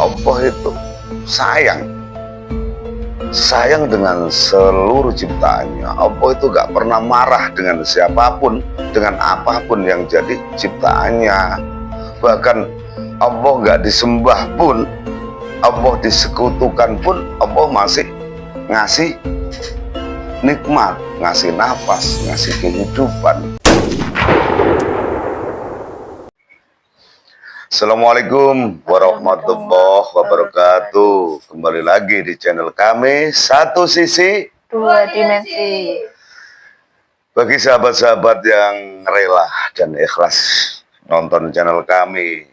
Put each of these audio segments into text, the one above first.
Allah itu sayang, sayang dengan seluruh ciptaannya. Allah itu gak pernah marah dengan siapapun, dengan apapun yang jadi ciptaannya. Bahkan Allah gak disembah pun, Allah disekutukan pun, Allah masih ngasih nikmat, ngasih nafas, ngasih kehidupan. Assalamualaikum warahmatullahi wabarakatuh. Kembali lagi di channel kami, Satu Sisi Dua Dimensi. Bagi sahabat-sahabat yang rela dan ikhlas nonton channel kami,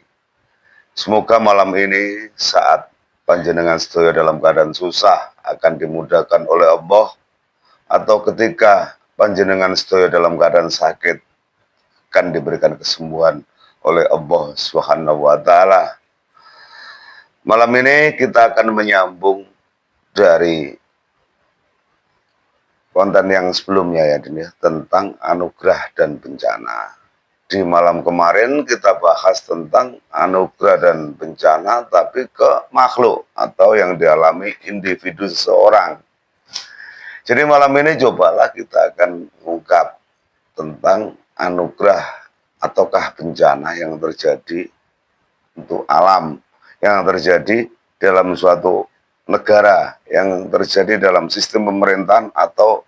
semoga malam ini saat panjenengan sedaya dalam keadaan susah akan dimudahkan oleh Allah, atau ketika panjenengan sedaya dalam keadaan sakit akan diberikan kesembuhan oleh Allah Subhanahu wa Ta'ala. Malam ini kita akan menyambung dari konten yang sebelumnya ya, tentang anugerah dan bencana. Di malam kemarin kita bahas tentang anugerah dan bencana, tapi ke makhluk atau yang dialami individu seseorang. Jadi malam ini cobalah kita akan mengungkap tentang anugerah ataukah bencana yang terjadi untuk alam, yang terjadi dalam suatu negara, yang terjadi dalam sistem pemerintahan atau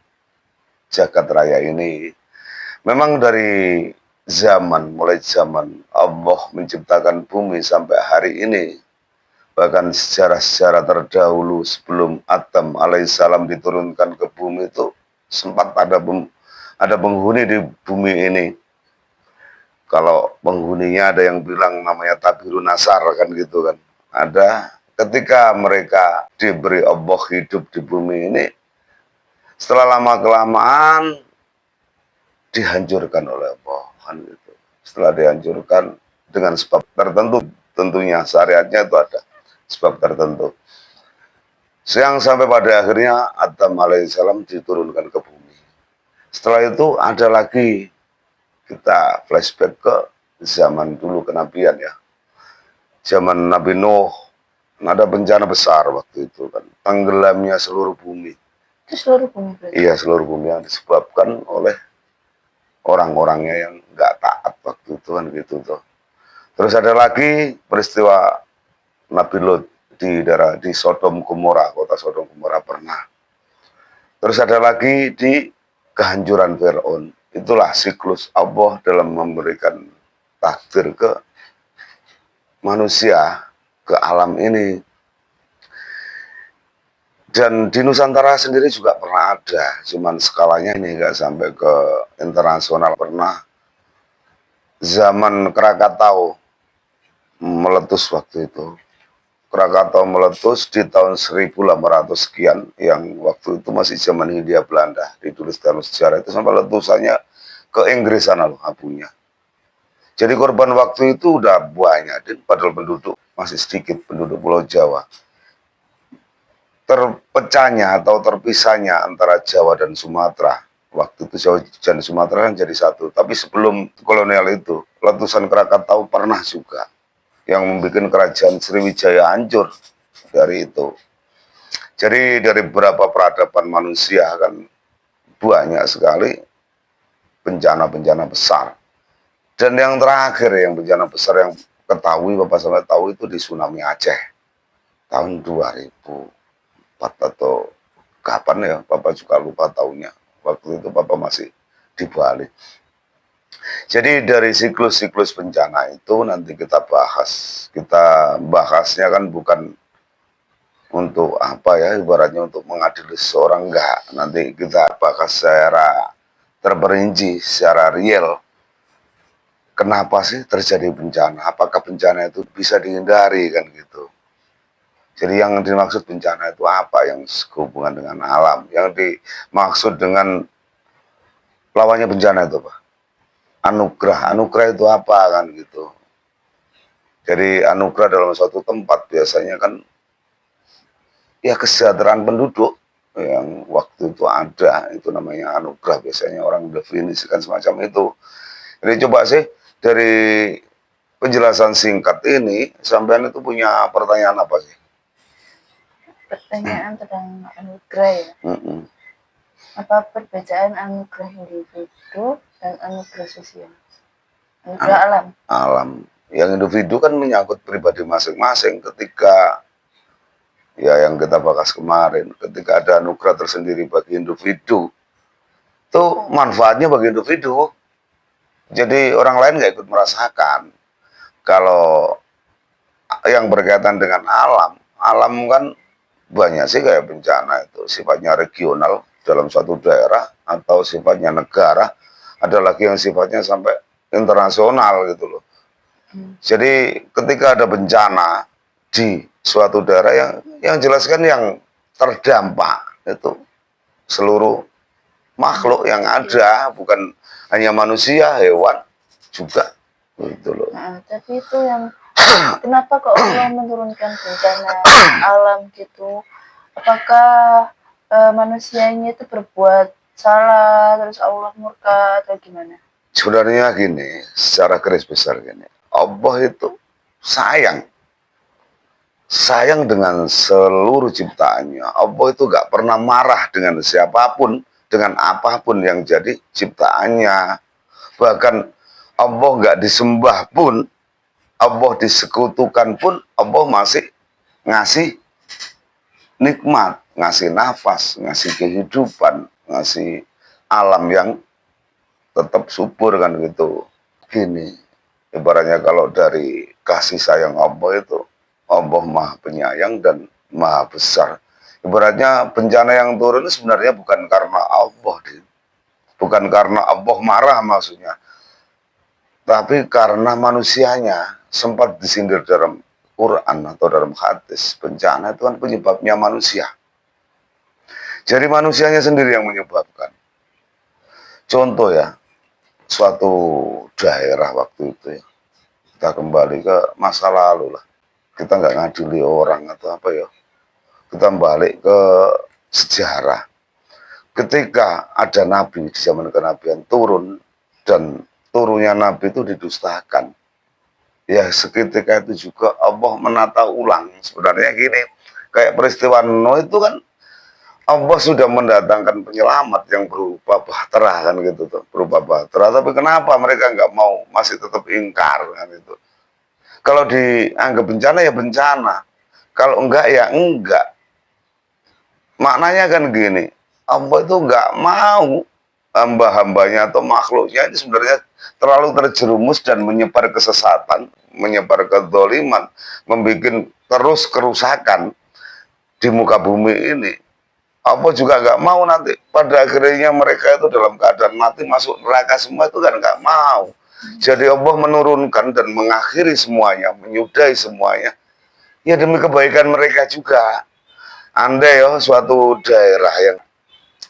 jagat raya ini. Memang dari mulai zaman Allah menciptakan bumi sampai hari ini, bahkan sejarah-sejarah terdahulu sebelum Adam alaihissalam diturunkan ke bumi itu sempat ada penghuni di bumi ini. Kalau penghuninya ada yang bilang namanya Tabirun Nasar kan gitu kan. Ada ketika mereka diberi Allah hidup di bumi ini, setelah lama-kelamaan dihancurkan oleh Allah kan gitu. Setelah dihancurkan dengan sebab tertentu, tentunya syariatnya itu ada sebab tertentu. Sampai pada akhirnya Adam alaihissalam diturunkan ke bumi. Setelah itu ada lagi, kita flashback ke zaman dulu kenabian ya. Zaman Nabi Nuh, ada bencana besar waktu itu kan. Tenggelamnya seluruh bumi. Itu seluruh bumi berarti? Iya, seluruh bumi yang disebabkan oleh orang-orangnya yang nggak taat waktu itu kan gitu tuh. Terus ada lagi peristiwa Nabi Lut di Sodom Gomora, kota Sodom Gomora pernah. Terus ada lagi di kehancuran Fir'aun. Itulah siklus Allah dalam memberikan takdir ke manusia, ke alam ini. Dan di Nusantara sendiri juga pernah ada, cuman skalanya ini nggak sampai ke internasional. Pernah zaman Krakatau meletus waktu itu. Krakatau meletus di tahun 1800 sekian, yang waktu itu masih zaman Hindia Belanda, ditulis dalam sejarah itu sampai letusannya ke Inggris sana loh abunya. Jadi korban waktu itu udah banyak, dan padahal penduduk masih sedikit, penduduk Pulau Jawa. Terpecahnya atau terpisahnya antara Jawa dan Sumatera. Waktu itu Jawa dan Sumatera kan jadi satu. Tapi sebelum kolonial itu, letusan Krakatau pernah juga, yang membuat kerajaan Sriwijaya hancur dari itu. Jadi dari beberapa peradaban manusia kan banyak sekali bencana-bencana besar. Dan yang terakhir, yang bencana besar yang ketahui, Bapak sampai tahu, itu di tsunami Aceh tahun 2004 atau kapan ya, Bapak juga lupa tahunnya. Waktu itu Bapak masih di Bali. Jadi dari siklus-siklus bencana itu nanti kita bahas. Kita bahasnya kan bukan untuk apa ya, ibaratnya untuk mengadili seorang, enggak. Nanti kita bahas secara terperinci, secara real. Kenapa sih terjadi bencana? Apakah bencana itu bisa dihindari kan gitu? Jadi yang dimaksud bencana itu apa? Yang sehubungan dengan alam. Yang dimaksud dengan lawannya bencana itu apa? Anugerah. Anugerah itu apa kan gitu? Jadi anugerah dalam suatu tempat biasanya kan ya kesejahteraan penduduk yang waktu itu ada, itu namanya anugerah. Biasanya orang mendefinisikan semacam itu. Jadi coba sih dari penjelasan singkat ini, sampean itu punya pertanyaan apa sih? Pertanyaan tentang anugerah ya. Mm-mm. Apa perbedaan anugerah individu dan anugerah sosial? Anugerah alam. Alam. Yang individu kan menyangkut pribadi masing-masing. Ketika ya yang kita bahas kemarin, ketika ada anugerah tersendiri bagi individu, itu manfaatnya bagi individu. Jadi orang lain nggak ikut merasakan. Kalau yang berkaitan dengan alam, alam kan banyak sih kayak bencana itu sifatnya regional dalam suatu daerah atau sifatnya negara, ada lagi yang sifatnya sampai internasional gitu loh. Jadi ketika ada bencana di suatu daerah yang jelaskan yang terdampak itu seluruh makhluk yang ada, bukan hanya manusia, hewan juga gitu loh. Nah, tapi itu yang kenapa kok Allah menurunkan bencana alam gitu? Apakah manusianya itu berbuat salah terus Allah murka atau gimana? Sebenarnya gini, secara garis besar gini, Allah itu sayang dengan seluruh ciptaannya. Allah itu gak pernah marah dengan siapapun, dengan apapun yang jadi ciptaannya. Bahkan Allah gak disembah pun, Allah disekutukan pun, Allah masih ngasih nikmat, ngasih nafas, ngasih kehidupan, ngasih alam yang tetap subur kan gitu. Gini, ibaratnya kalau dari kasih sayang Allah itu, Allah maha penyayang dan maha besar. Ibaratnya bencana yang turun sebenarnya bukan karena Allah, bukan karena Allah marah maksudnya, tapi karena manusianya. Sempat disindir dalam Quran atau dalam hadis, bencana itu kan penyebabnya manusia. Jadi manusianya sendiri yang menyebabkan. Contoh ya, suatu daerah waktu itu ya, kita kembali ke masa lalu lah. Kita nggak ngadili orang atau apa ya, kita balik ke sejarah. Ketika ada nabi di zaman kenabian turun, dan turunnya nabi itu didustakan, ya seketika itu juga Allah menata ulang. Sebenarnya gini, kayak peristiwa Nuh itu kan Allah sudah mendatangkan penyelamat yang berupa bahtera kan gitu tuh, berupa bahtera. Tapi kenapa mereka nggak mau, masih tetap ingkar kan itu? Kalau dianggap bencana ya bencana, kalau enggak ya enggak. Maknanya kan gini, Allah itu nggak mau hamba-hambanya atau makhluknya ini sebenarnya terlalu terjerumus dan menyebar kesesatan, menyebar kezaliman, membuat terus kerusakan di muka bumi ini. Allah juga nggak mau nanti pada akhirnya mereka itu dalam keadaan mati masuk neraka semua, itu kan nggak mau. Jadi Allah menurunkan dan mengakhiri semuanya, menyudahi semuanya, ya demi kebaikan mereka juga. Andai ya suatu daerah yang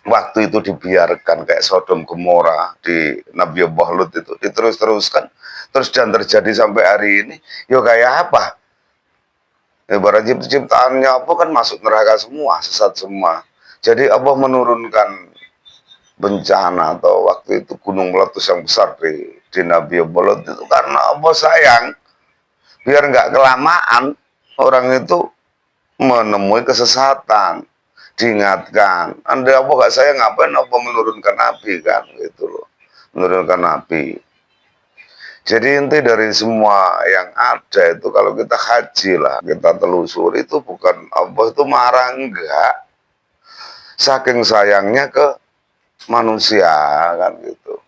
waktu itu dibiarkan kayak Sodom Gomora di Nabi Lut itu diterus-teruskan terus dan terjadi sampai hari ini, yo kayak apa? Ibarat ciptaannya apa kan masuk neraka semua, sesat semua. Jadi Allah menurunkan bencana atau waktu itu gunung meletus yang besar di Nabi Lut itu karena Allah sayang, biar nggak kelamaan orang itu menemui kesesatan, diingatkan. Anda apa gak saya ngapain apa menurunkan nabi kan gitu loh, menurunkan nabi. Jadi inti dari semua yang ada itu kalau kita haji lah, kita telusuri itu bukan Allah itu marah, enggak, saking sayangnya ke manusia kan gitu.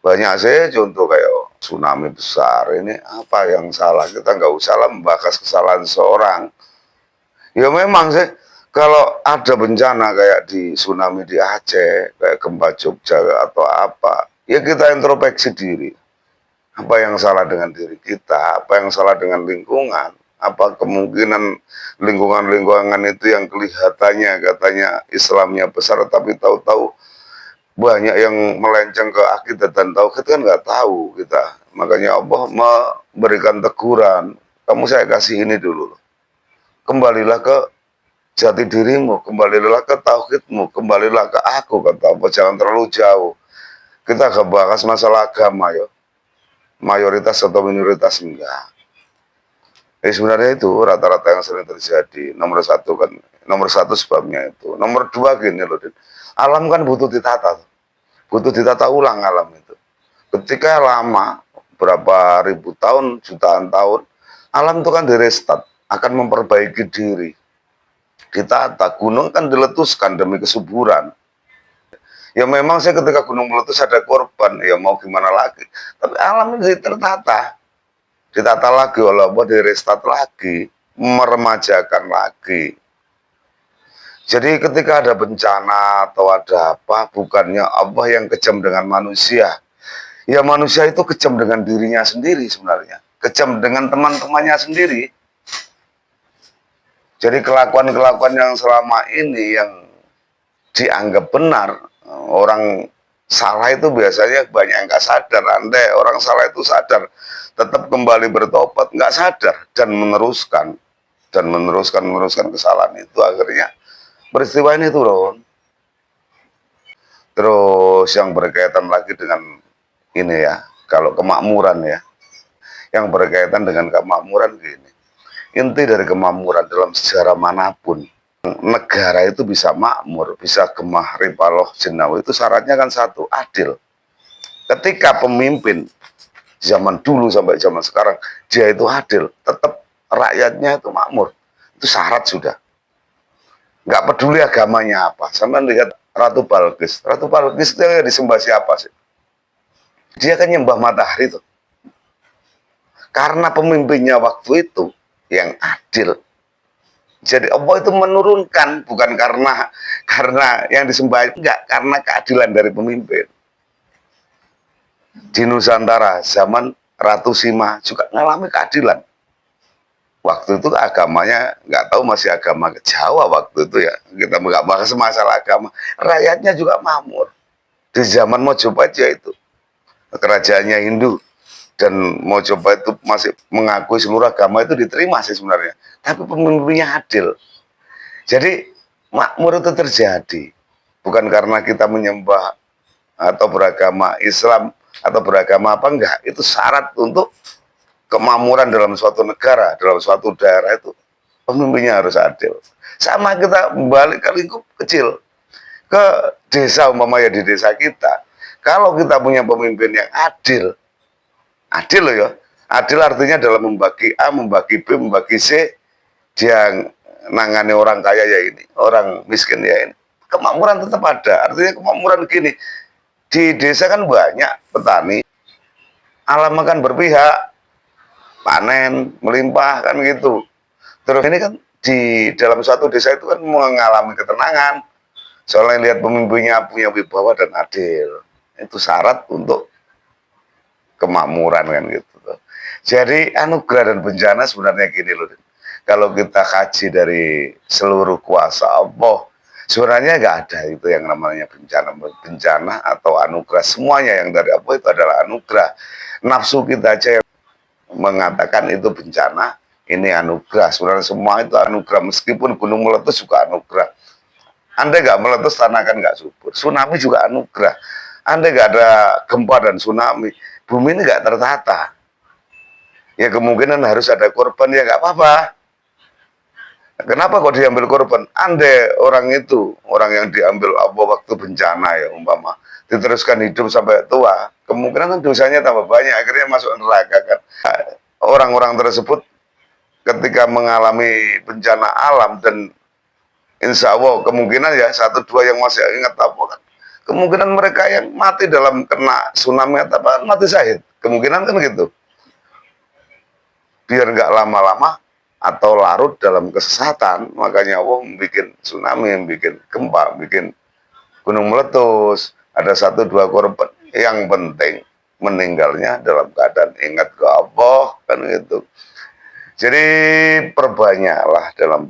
Banyak sih contoh kayak tsunami besar ini, apa yang salah, kita nggak usah lah membahas kesalahan seorang. Ya memang sih, kalau ada bencana kayak di tsunami di Aceh, kayak gempa Jogja atau apa, ya kita introspeksi diri. Apa yang salah dengan diri kita, apa yang salah dengan lingkungan, apa kemungkinan lingkungan-lingkungan itu yang kelihatannya katanya Islamnya besar, tapi tahu-tahu banyak yang melenceng ke akidah dan tauhid kan nggak tahu kita. Makanya Allah memberikan teguran, kamu saya kasih ini dulu, kembalilah ke jati dirimu, kembalilah ke tauhidmu, kembalilah ke aku, kata Allah, jangan terlalu jauh. Kita gak bahas masalah agama ya. mayoritas atau minoritas enggak. Sebenarnya itu rata-rata yang sering terjadi. Nomor satu sebabnya itu. Nomor dua gini loh, alam kan butuh ditata, butuh ditata ulang alam itu. Ketika lama, berapa ribu tahun, jutaan tahun, alam itu kan direstart, akan memperbaiki diri. Ditata, gunung kan diletuskan demi kesuburan. Ya memang saya ketika gunung meletus ada korban, ya mau gimana lagi. Tapi alam ini ditata lagi oleh Allah, direstart lagi, meremajakan lagi. Jadi ketika ada bencana atau ada apa, bukannya Allah yang kejam dengan manusia. Ya manusia itu kejam dengan dirinya sendiri sebenarnya. Kejam dengan teman-temannya sendiri. Jadi kelakuan-kelakuan yang selama ini yang dianggap benar, orang salah itu biasanya banyak yang nggak sadar. Andai orang salah itu sadar, tetap kembali bertobat, nggak sadar dan meneruskan kesalahan itu, akhirnya peristiwa ini turun. Terus yang berkaitan lagi dengan ini ya, kalau kemakmuran ya, yang berkaitan dengan kemakmuran gini, inti dari kemakmuran dalam sejarah manapun, negara itu bisa makmur, bisa gemah ripaloh jenawi, itu syaratnya kan satu, adil. Ketika pemimpin zaman dulu sampai zaman sekarang dia itu adil, tetap rakyatnya itu makmur, itu syarat sudah. Nggak peduli agamanya apa. Sampai lihat Ratu Balkis itu yang disembah siapa sih? Dia kan nyembah matahari tuh. Karena pemimpinnya waktu itu yang adil. Jadi Allah itu menurunkan, bukan karena yang disembah, enggak, karena keadilan dari pemimpin. Di Nusantara zaman Ratu Sima juga mengalami keadilan. Waktu itu agamanya nggak tahu, masih agama Jawa waktu itu ya, kita nggak bahas masalah agama, rakyatnya juga makmur. Di zaman Mojopahit itu kerajaannya Hindu, dan Mojopahit itu masih mengakui seluruh agama itu diterima sih sebenarnya, tapi pemimpinnya adil. Jadi makmur itu terjadi bukan karena kita menyembah atau beragama Islam atau beragama apa, enggak, itu syarat untuk kemakmuran dalam suatu negara, dalam suatu daerah itu pemimpinnya harus adil. Sama kita balik ke lingkup kecil, ke desa, umpamanya di desa kita, kalau kita punya pemimpin yang adil, adil loh ya, adil artinya dalam membagi A, membagi B, membagi C, dia nangani orang kaya ya ini, orang miskin ya ini, kemakmuran tetap ada. Artinya kemakmuran gini, di desa kan banyak petani, alam akan berpihak, panen, melimpah kan gitu. Terus ini kan di dalam suatu desa itu kan mengalami ketenangan, soalnya lihat pemimpinnya punya wibawa dan adil. Itu syarat untuk kemakmuran kan gitu. Jadi anugerah dan bencana sebenarnya gini loh. Kalau kita kaji dari seluruh kuasa Allah, sebenarnya nggak ada itu yang namanya bencana atau anugerah. Semuanya yang dari Allah itu adalah anugerah. Nafsu kita aja yang mengatakan itu bencana, ini anugerah. Sebenarnya semua itu anugerah, meskipun gunung meletus juga anugerah. Andai nggak meletus, tanah kan nggak subur. Tsunami juga anugerah. Andai nggak ada gempa dan tsunami, bumi ini nggak tertata. Ya kemungkinan harus ada korban, ya nggak apa-apa. Kenapa kok diambil korban? Andai orang itu, orang yang diambil Allah waktu bencana ya umpama, diteruskan hidup sampai tua, kemungkinan kan dosanya tambah banyak, akhirnya masuk neraka kan. Orang-orang tersebut ketika mengalami bencana alam, dan insya Allah kemungkinan ya satu dua yang masih ingat apa kan, kemungkinan mereka yang mati dalam kena tsunami atau apa, mati syahid, kemungkinan kan gitu. Biar nggak lama-lama atau larut dalam kesesatan, makanya Allah bikin tsunami, bikin gempa, bikin gunung meletus, ada satu dua korban. Yang penting meninggalnya dalam keadaan ingat ke Allah kan gitu. Jadi perbanyaklah dalam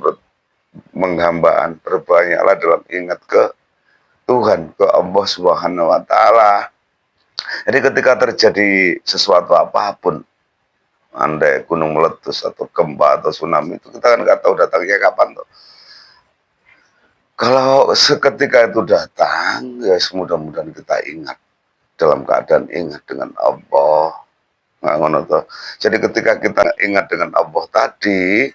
menghambaan, perbanyaklah dalam ingat ke Tuhan, ke Allah Subhanahu wa Ta'ala. Jadi ketika terjadi sesuatu apapun, andai gunung meletus atau gempa atau tsunami, itu kita kan nggak tahu datangnya kapan tuh. Kalau seketika itu datang, ya mudah-mudahan kita ingat, dalam keadaan ingat dengan Allah, ngono toh. Jadi ketika kita ingat dengan Allah tadi,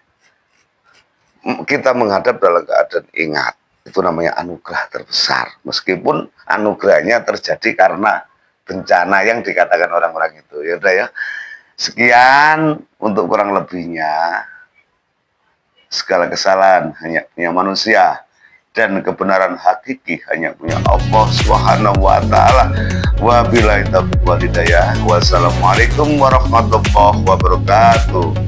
kita menghadap dalam keadaan ingat. Itu namanya anugerah terbesar. Meskipun anugerahnya terjadi karena bencana yang dikatakan orang-orang itu. Ya udah ya. Sekian untuk kurang lebihnya. Segala kesalahan hanya punya manusia dan kebenaran hakiki hanya punya Allah Subhanahu wa taala. Wabillahi taufiq wal hidayah. Wassalamualaikum warahmatullahi wabarakatuh.